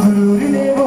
गुरुर्देवो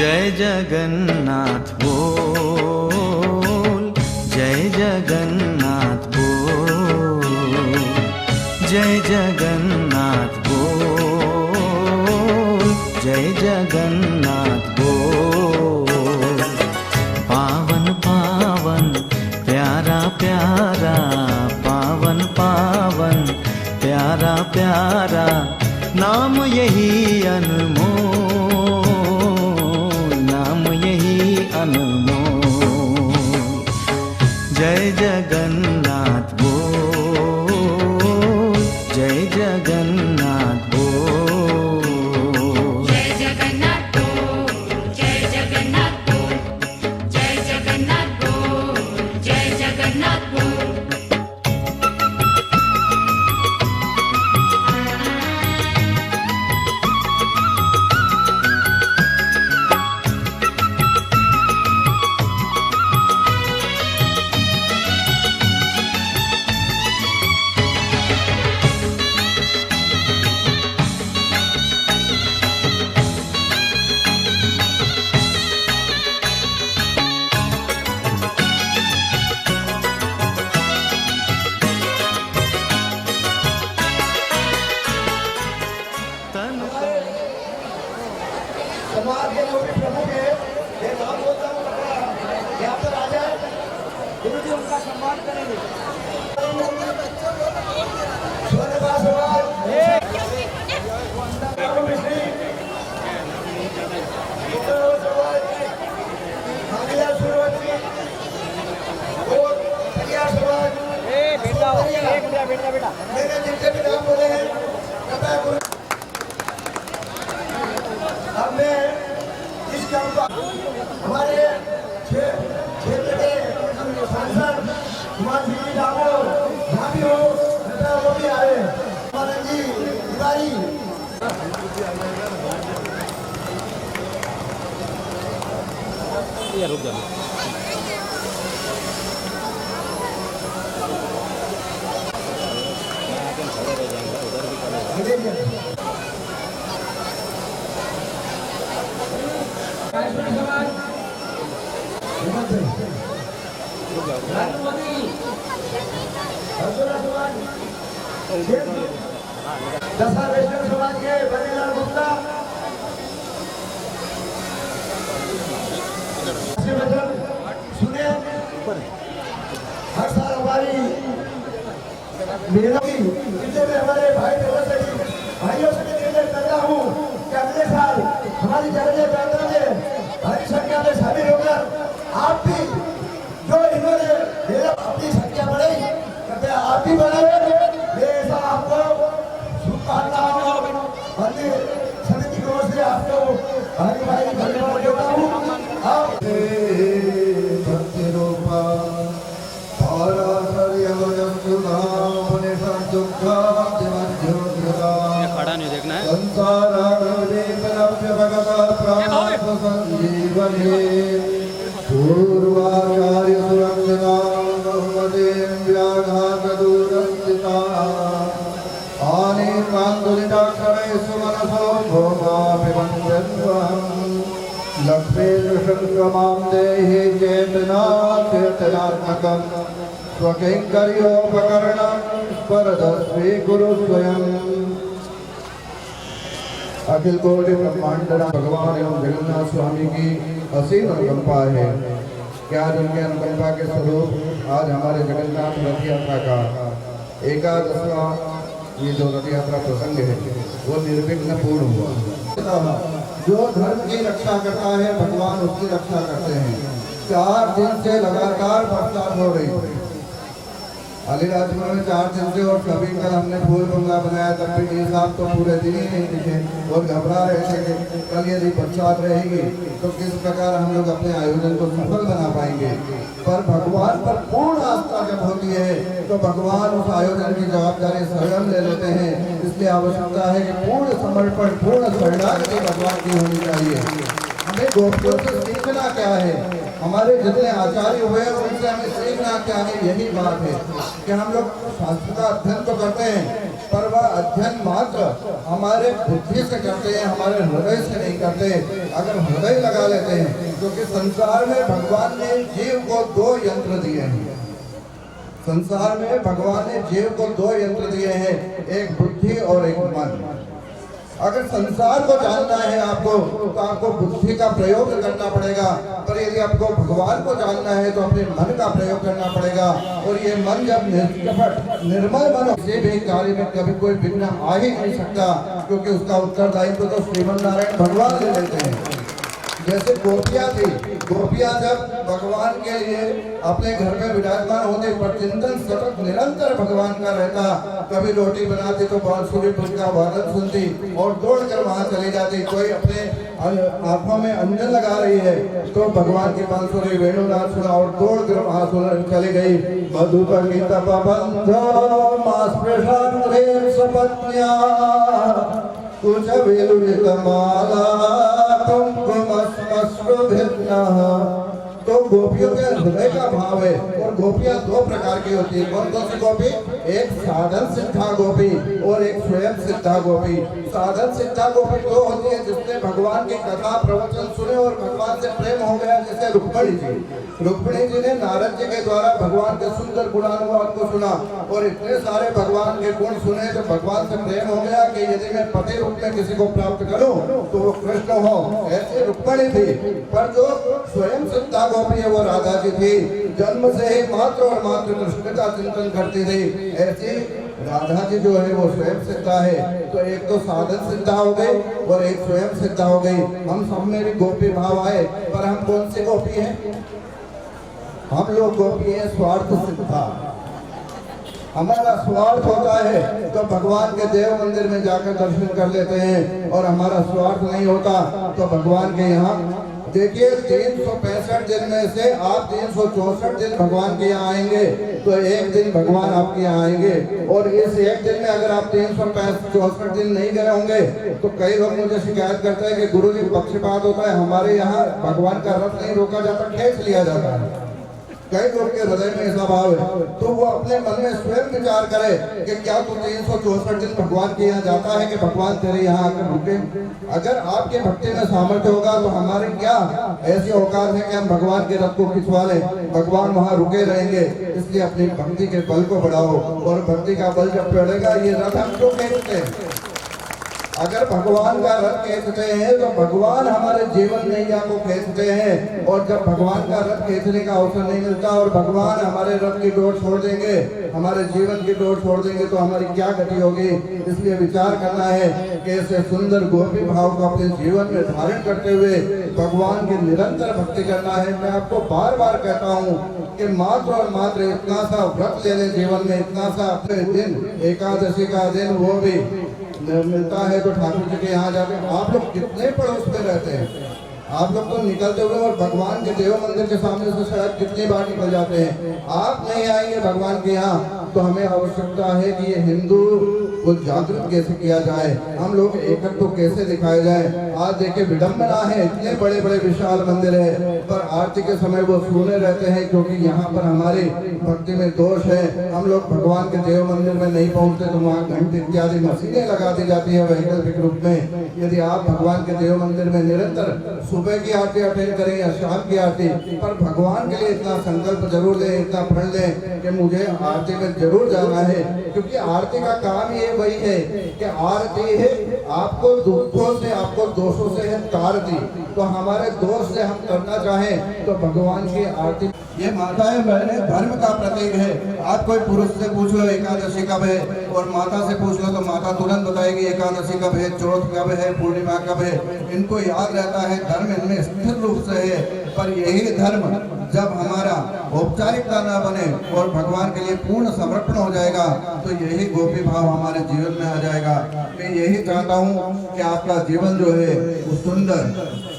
जय जगन्नाथ बोल, जय जगन्नाथ बोल, जय जगन्नाथ बोल, जय जगन्नाथ बोल। पावन पावन प्यारा प्यारा, पावन पावन प्यारा प्यारा, नाम यही अनमोल, नाम यही अनमोल। जय जगन्नाथ बोल, जय जगन्नाथ बोल, जय जगन्नाथ बोल, जय जगन्नाथ बोल, जय जगन्नाथ बोल, जय जगन्नाथ बोल। समाज के जो भी प्रमुख है, ये नाम बोलता हूँ, यहाँ पर आ जाए, गुरु जी उनका सम्मान करेंगे। स्वर्णवास समाज, भागीदार सूर्यवंशी और परियार समाज, मैंने जिनसे भी नाम बोले हैं, कृपया गुरु हमने इस काम को हमारे क्षेत्र के सांसद कुमार सिंह जी डामोर जहाँ भी हो वो भी आए, आनंद जी तिवारी, रुक जाओ। दशा वैष्णव समाज के बनीलाल गुप्ता, सुने हर साल हमारी मेला की हमारे भाई भाइयों से निवेदन कर रहा हूँ कि अगले साल हमारी जगह यात्रा में भारी संख्या में शामिल होकर आप भी जो इन्होंने मेरा अपनी संख्या बढ़ाई, कृपया आप भी बढ़ाए। मैं ऐसा आपको शुभकामनाओं मंदिर समिति की ओर से आपको भारी भारी धन्यवाद देता हूँ। आप भक्ति रूपा खड़ा नहीं देखना है। पूर्वाचार्य सुरंजना बहुमतीं व्याघातदूरस्थिता आनेकान्तुलिताक्षरैः सुमनसो भोगाभिवन्द्यन्वहम् लक्ष्मीनृशङ्कमां देहि चेतनात्मकं स्वकिङ्कर्योपकरणं परतस्वी कुरु स्वयम्। अखिल कोटि ब्रह्मांड भगवान एवं जगन्नाथ स्वामी की असीम अनुकंपा है। क्या उनके अनुकंपा के स्वरूप आज हमारे जगन्नाथ रथ यात्रा का 11वां ये जो रथ यात्रा प्रसंग है वो निर्विघ्न पूर्ण हुआ। जो धर्म की रक्षा करता है भगवान उसकी रक्षा करते हैं। 4 दिन से लगातार बरसात हो रही है अलीराजपुर में 4 दिन से, और कभी कल हमने फूल बंगला बनाया तब भी डी साहब तो पूरे दिन ही नहीं दिखे और घबरा रहे थे कि कल यदि बरसात रहेगी तो किस प्रकार हम लोग अपने आयोजन को सफल बना पाएंगे। पर भगवान पर पूर्ण आस्था जब होती है तो भगवान उस आयोजन की जवाबदारी स्वयं ले लेते हैं। इसलिए आवश्यकता है कि पूर्ण समर्पण, पूर्ण शरणागति भगवान की होनी चाहिए। हमें गोपियों से सीखना क्या है, हमारे जितने आचार्य हुए उनसे हमें सीखना क्या है, यही बात है कि हम लोग शास्त्र का अध्ययन तो करते हैं पर वह अध्ययन मात्र हमारे बुद्धि से करते हैं, हमारे हृदय से नहीं करते। अगर हृदय लगा लेते हैं, क्योंकि संसार में भगवान ने जीव को 2 यंत्र दिए हैं। संसार में भगवान ने जीव को 2 यंत्र दिए हैं, एक बुद्धि और एक मन। अगर संसार को जानना है आपको तो आपको बुद्धि का प्रयोग करना पड़ेगा, पर यदि आपको भगवान को जानना है तो अपने मन का प्रयोग करना पड़ेगा। और ये मन जब निष्कपट निर्मल मन, किसी भी कार्य में कभी कोई विघ्न आ ही नहीं सकता, क्योंकि उसका उत्तरदायित्व तो श्रीमन नारायण भगवान ले लेते हैं। जैसे गोपियाँ थी, गोपियाँ जब भगवान के लिए अपने घर में विराजमान होते पर चिंतन सतत निरंतर भगवान का रहता। कभी रोटी बनाती तो बांसुरी का वादन सुनती और दौड़कर वहां चली जाती। कोई अपने आंखों में अंजन लगा रही है तो भगवान की बांसुरी वेणुनाथ सुना और दौड़कर वहां सुन चली गई। मधुपर की तपबंधो मास्पृशांध्रे सपत्न्या कुछ विलुलित माला तो गोपियों के हृदय का भाव है। और गोपियां 2 प्रकार की होती है। कौन कौन सी गोपी? एक साधन सिद्धा गोपी और एक स्वयं सिद्धा गोपी। साधन सिद्धा गोपी 2 होती है जिसने भगवान की कथा प्रवचन सुने और भगवान से प्रेम हो गया, जैसे रुक्मिणी जी। रुक्मिणी जी ने नारद जी के द्वारा भगवान के सुंदर गुणानुवाद को सुना और इतने सारे भगवान के गुण सुने तो भगवान से प्रेम हो गया कि यदि मैं पति रूप में किसी को प्राप्त करूं तो वो कृष्ण हो। ऐसे रुक्मिणी थी। पर जो स्वयं सिद्धा गोपी है वो राधा जी थी। जन्म से ही मात्र और मात्र कृष्ण का चिंतन करती थी। ऐसी राधा जी जो है वो स्वयं सिद्धा है। तो एक तो साधन सिद्धा हो गई और एक स्वयं सिद्धा हो गई। हम सब में भी गोपी भाव आए, पर हम कौन सी गोपी हैं? हम लोग गोपी हैं स्वार्थ सिद्धा। हमारा स्वार्थ होता है तो भगवान के देव मंदिर में जाकर दर्शन कर लेते हैं, और हमारा स्वार्थ नहीं होता तो भगवान के यहाँ देखिए 365 दिन में से आप 364 दिन भगवान के यहाँ आएंगे तो एक दिन भगवान आपके यहाँ आएंगे। और इस एक दिन में अगर आप 364 दिन नहीं गए होंगे तो कई लोग मुझे शिकायत करते हैं कि गुरु जी पक्षपात होता है, हमारे यहाँ भगवान का रथ नहीं रोका जाता, खींच लिया जाता है। कई लोग के हृदय में ऐसा भाव है तो वो अपने मन में स्वयं विचार करे कि क्या तू 364 दिन भगवान के यहाँ जाता है कि भगवान तेरे यहाँ आकर रुके। अगर आपके भक्ति में सामर्थ्य होगा तो हमारे क्या ऐसे औकात है कि हम भगवान के रथ को खिंचवा लें, भगवान वहाँ रुके रहेंगे। इसलिए अपनी भक्ति के बल को बढ़ाओ, और भक्ति का बल जब बढ़ेगा ये रथ हम क्यों खींचते हैं? अगर भगवान का रथ खींचते हैं तो भगवान हमारे जीवन नैया को खींचते हैं। और जब भगवान का रथ खींचने का अवसर नहीं मिलता और भगवान हमारे रथ की डोर छोड़ देंगे, हमारे जीवन की डोर छोड़ देंगे तो हमारी क्या गति होगी। इसलिए विचार करना है कि ऐसे सुंदर गोपी भाव को अपने जीवन में धारण करते हुए भगवान की निरंतर भक्ति करना है। मैं आपको बार बार कहता हूँ कि मात्र और मात्र इतना सा व्रत ले लें जीवन में, इतना सा अपने दिन एकादशी का दिन वो भी मिलता है तो ठाकुर जी के यहाँ जाके आप लोग कितने पड़ोस में रहते हैं? आप लोग तो निकलते हुए और भगवान के देव मंदिर के सामने से शायद कितनी बार निकल जाते हैं। आप नहीं आएंगे भगवान के यहाँ तो हमें आवश्यकता है कि ये हिंदू को जागृत कैसे किया जाए, हम लोग एकत्व तो कैसे दिखाए जाए। आज देखिए विडम्बना है, इतने बड़े बड़े विशाल मंदिर है पर आरती के समय वो सुने रहते हैं क्योंकि यहाँ पर हमारी भक्ति में दोष है। हम लोग भगवान के देव मंदिर में नहीं पहुँचते तो वहाँ घंटे इत्यादि मशीनें लगा दी जाती है वैकल्पिक रूप में। यदि आप भगवान के देव मंदिर में निरंतर सुबह की आरती अटेंड करें या शाम की आरती, पर भगवान के लिए इतना संकल्प जरूर लें, इतना प्रण लें कि मुझे आरती में जरूर जाना है। क्योंकि आरती का काम ये वही है कि आरती है आपको दुखों से, आपको दोषों से है तारती। तो हमारे दोष से हम करना चाहें तो भगवान की आरती। ये माताएं बहनें धर्म का प्रतीक है। आप कोई पुरुष से पूछ लो एकादशी कब है, और माता से पूछ लो तो माता तुरंत बताएगी एकादशी कब है, चौथ कब है, पूर्णिमा कब है। इनको याद रहता है, धर्म इनमें स्थिर रूप से है। पर यही धर्म जब हमारा औपचारिकता ना बने और भगवान के लिए पूर्ण समर्पण हो जाएगा तो यही गोपी भाव हमारे जीवन में आ जाएगा। मैं यही चाहता हूँ कि आपका जीवन जो है वो सुंदर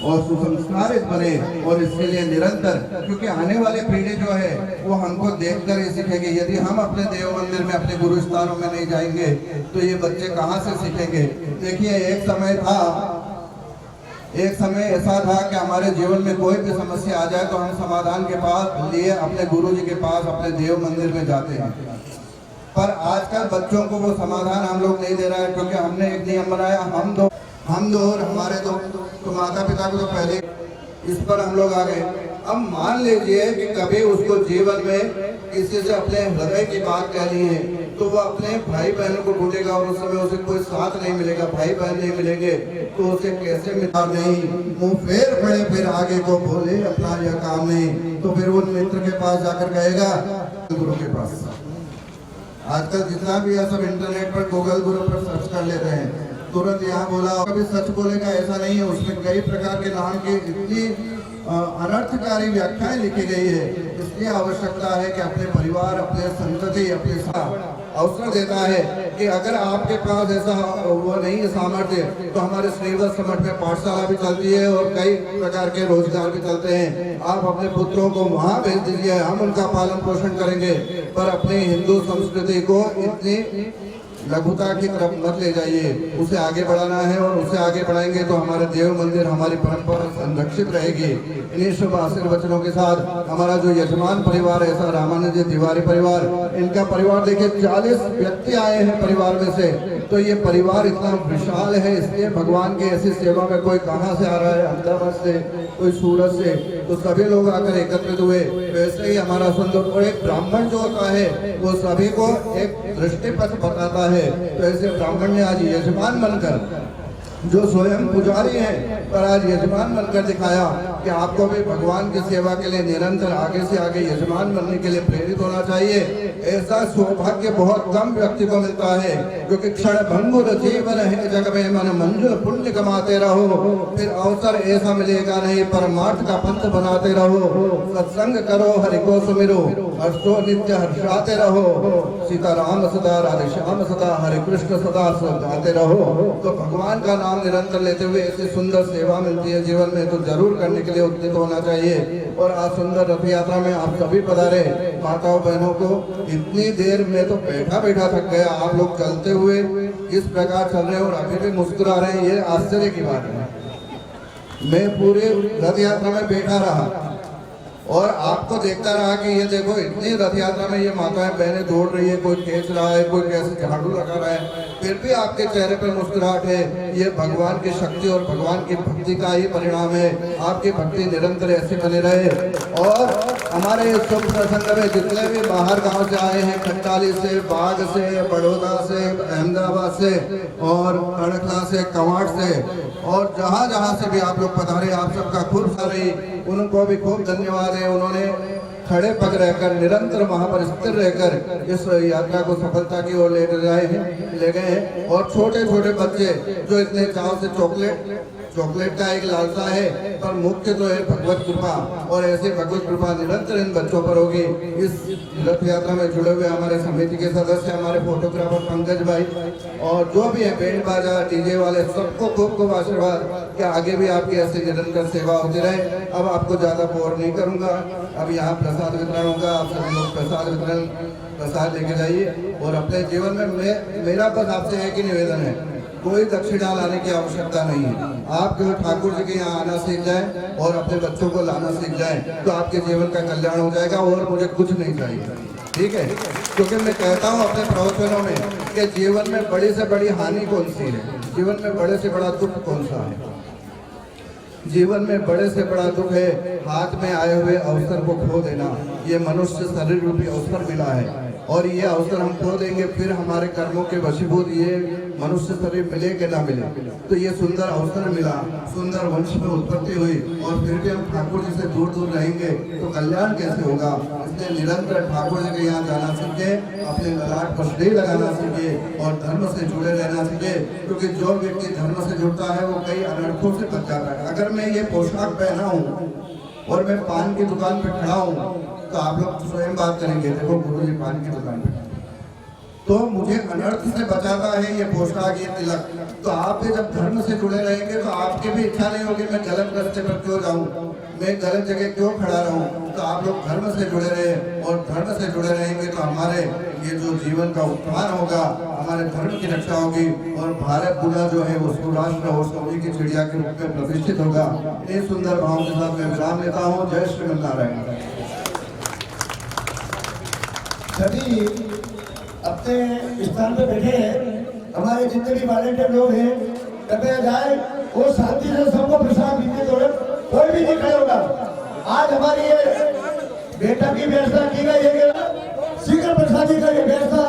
और सुसंस्कारित बने, और इसके लिए निरंतर, क्योंकि आने वाली पीढ़ी जो है वो हमको देखकर ही सीखेगी। यदि हम अपने देव मंदिर में, अपने गुरु स्थानों में नहीं जाएंगे तो ये बच्चे कहाँ से सीखेंगे। देखिए एक समय ऐसा था कि हमारे जीवन में कोई भी समस्या आ जाए तो हम समाधान के पास लिए अपने गुरु जी के पास, अपने देव मंदिर में जाते हैं। पर आजकल बच्चों को वो समाधान हम लोग नहीं दे रहा है, क्योंकि हमने एक नियम बनाया, हम दो और हमारे दो। तो माता पिता को तो पहले इस पर हम लोग आ गए। अब मान लीजिए कि कभी उसको जीवन में किसी से अपने हृदय की बात कहनी है तो वो अपने भाई बहनों को ढूंढेगा, और उस समय उसे कोई साथ नहीं मिलेगा, भाई बहन नहीं मिलेंगे, तो उसे कैसे मिला। नहीं, मुंह फेर पड़े फिर आगे को बोले अपना यह काम नहीं, तो फिर वो मित्र के पास जाकर कहेगा गुरु के पास। आजकल जितना भी है सब इंटरनेट पर, गूगल गुरु पर सर्च कर लेते हैं, तुरंत यहाँ बोला। कभी सच बोलेगा ऐसा नहीं है, उसमें कई प्रकार के नाम की इतनी अनर्थकारी व्याख्याएं लिखी गई है। इसलिए आवश्यकता है कि अपने परिवार, अपने संतति, अपने साथ अवसर देता है कि अगर आपके पास ऐसा वो नहीं है सामर्थ्य, तो हमारे श्रीवत्स मठ में पाठशाला भी चलती है और कई प्रकार के रोजगार भी चलते हैं। आप अपने पुत्रों को वहाँ भेज दीजिए, हम उनका पालन पोषण करेंगे। पर अपनी हिंदू संस्कृति को इतनी लघुता की तरफ मत ले जाइए, उसे आगे बढ़ाना है, और उसे आगे बढ़ाएंगे तो हमारे देव मंदिर, हमारी परंपरा संरक्षित रहेगी। इन्हीं शुभ आशीर्वचनों के साथ हमारा जो यजमान परिवार है, ऐसा रामानंद जी तिवारी परिवार, इनका परिवार देखिए 40 व्यक्ति आए हैं परिवार में से। तो ये परिवार इतना विशाल है, इसलिए भगवान की ऐसी सेवा में कोई कहाँ से आ रहा है, अहमदाबाद से, कोई सूरत से, तो सभी लोग आकर एकत्रित हुए। वैसे ही हमारा सुंदर, और एक ब्राह्मण जो होता है वो सभी को एक दृष्टिपथ बताता है। तो ऐसे ब्राह्मण ने आज यजमान बनकर, जो स्वयं पुजारी हैं, पर आज यजमान बनकर दिखाया कि आपको भी भगवान की सेवा के लिए निरंतर आगे से आगे यजमान बनने के लिए प्रेरित होना चाहिए। ऐसा सौभाग्य बहुत कम व्यक्ति को मिलता है, क्योंकि क्षण भंगुर जीवन है जग में, मन मंजुल पुण्य कमाते रहो, फिर अवसर ऐसा मिलेगा नहीं, परमार्थ का पंथ बनाते रहो, सत्संग करो, हरि को सुमिरो, हर्षो नित्य हर्षाते रहो, सीता राम सदा, राधे श्याम सदा, हरे कृष्ण सदा गाते रहो। तो भगवान का नाम निरंतर लेते हुए ऐसी सुंदर सेवा मिलती है जीवन में, तो जरूर करने के लिए उद्यत होना चाहिए। और आज सुंदर रथ यात्रा में आप सभी पधारे, माताओं बहनों को इतनी देर में तो बैठा बैठा थक गया। आप लोग चलते हुए इस प्रकार चल रहे हैं और अभी भी मुस्कुरा रहे हैं, ये आश्चर्य की बात है। मैं पूरे रथ यात्रा में बैठा रहा और आपको देखता रहा कि ये देखो इतनी रथ यात्रा में ये माताएं बहनें दौड़ रही है, कोई खींच रहा है, कोई कैसे झाड़ू लगा रहा है, फिर भी आपके चेहरे पर मुस्कुराहट है। ये भगवान की शक्ति और भगवान की भक्ति का ही परिणाम है। आपकी भक्ति निरंतर ऐसे बने रहे। और हमारे इस शुभ प्रसंग में जितने भी बाहर गांव से आए हैं, खंडाली से, बाग से, बड़ौदा से, अहमदाबाद से और कड़कला से, कवाड़ से, और जहाँ जहाँ से भी आप लोग पधारे, आप सबका खूब सारी उनको भी खूब धन्यवाद है। उन्होंने खड़े पग रहकर निरंतर वहाँ पर स्थिर रहकर इस यात्रा को सफलता की ओर ले गए हैं। और छोटे छोटे बच्चे जो इतने चाव से चॉकलेट का एक लालसा है, पर मुख्य तो है भगवत कृपा, और ऐसे भगवत कृपा निरंतर इन बच्चों पर होगी। इस रथ यात्रा में जुड़े हुए हमारे समिति के सदस्य, हमारे फोटोग्राफर पंकज भाई और जो भी है बैंड बाजा डीजे वाले, सबको खूब खूब आशीर्वाद कि आगे भी आपकी ऐसी निरंतर सेवा होती रहे। अब आपको ज्यादा बोर नहीं करूंगा, अब यहाँ प्रसाद वितरण होगा, आप सभी लोग प्रसाद लेके जाइए। और अपने जीवन में मेरा बस आपसे एक ही निवेदन है, कोई दक्षिणा लाने की आवश्यकता नहीं है। आप केवल ठाकुर जी के यहाँ आना सीख जाएं और अपने बच्चों को लाना सीख जाएं, तो आपके जीवन का कल्याण हो जाएगा। और मुझे कुछ नहीं चाहिए, ठीक है? क्योंकि मैं कहता हूँ अपने प्रवचनों में कि जीवन में बड़ी से बड़ी हानि कौन सी है, जीवन में बड़े से बड़ा दुख कौन सा है? जीवन में बड़े से बड़ा दुख है हाथ में आए हुए अवसर को खो देना। ये मनुष्य शरीर रूपी अवसर मिला है, और ये अवसर हम खो देंगे फिर हमारे कर्मों के वशीभूत ये मनुष्य शरीर मिले कि ना मिले। तो ये सुंदर अवसर मिला, सुंदर वंश में उत्पत्ति हुई और फिर भी हम ठाकुर जी से दूर दूर रहेंगे तो कल्याण कैसे होगा। इसलिए निरंतर ठाकुर जी के यहाँ जाना सीखे, अपने ललाट पर श्री लगाना सीखे और धर्म से जुड़े रहना सीखे, क्योंकि जो व्यक्ति धर्म से जुड़ता है वो कई अनर्थों से बच जाता है। अगर मैं ये पोशाक पहना हूँ और मैं पान की दुकान पे खड़ा हूँ तो आप लोग स्वयं बात करेंगे, देखो गुरु जी पान की दुकान पे, तो मुझे अनर्थ से बचाता है ये पोशाक, ये तिलक। तो आप भी जब धर्म से जुड़े रहेंगे तो आपकी भी इच्छा नहीं होगी मैं गलत रास्ते पर क्यों जाऊं, मैं गलत जगह क्यों खड़ा रहूं। तो आप लोग धर्म से जुड़े रहे और धर्म से जुड़े रहेंगे तो हमारे ये जो जीवन का उत्थान होगा, हमारे धर्म की रक्षा होगी और भारत पूरा जो है वो सुराष्ट्र और सोने की चिड़िया के रूप में प्रतिष्ठित होगा। इस सुंदर भाव के साथ मैं विराम लेता हूँ। जय श्रीमन नारायण। सभी अपने स्थान पे बैठे हैं, हमारे जितने भी वॉलेंटियर लोग हैं कृपया जाए और शांति से सबको प्रसाद दीजिए। कोई भी नहीं खड़े होगा। आज हमारी ये बैठक की व्यवस्था की गई है कि शीघ्र प्रसादी का ये व्यवस्था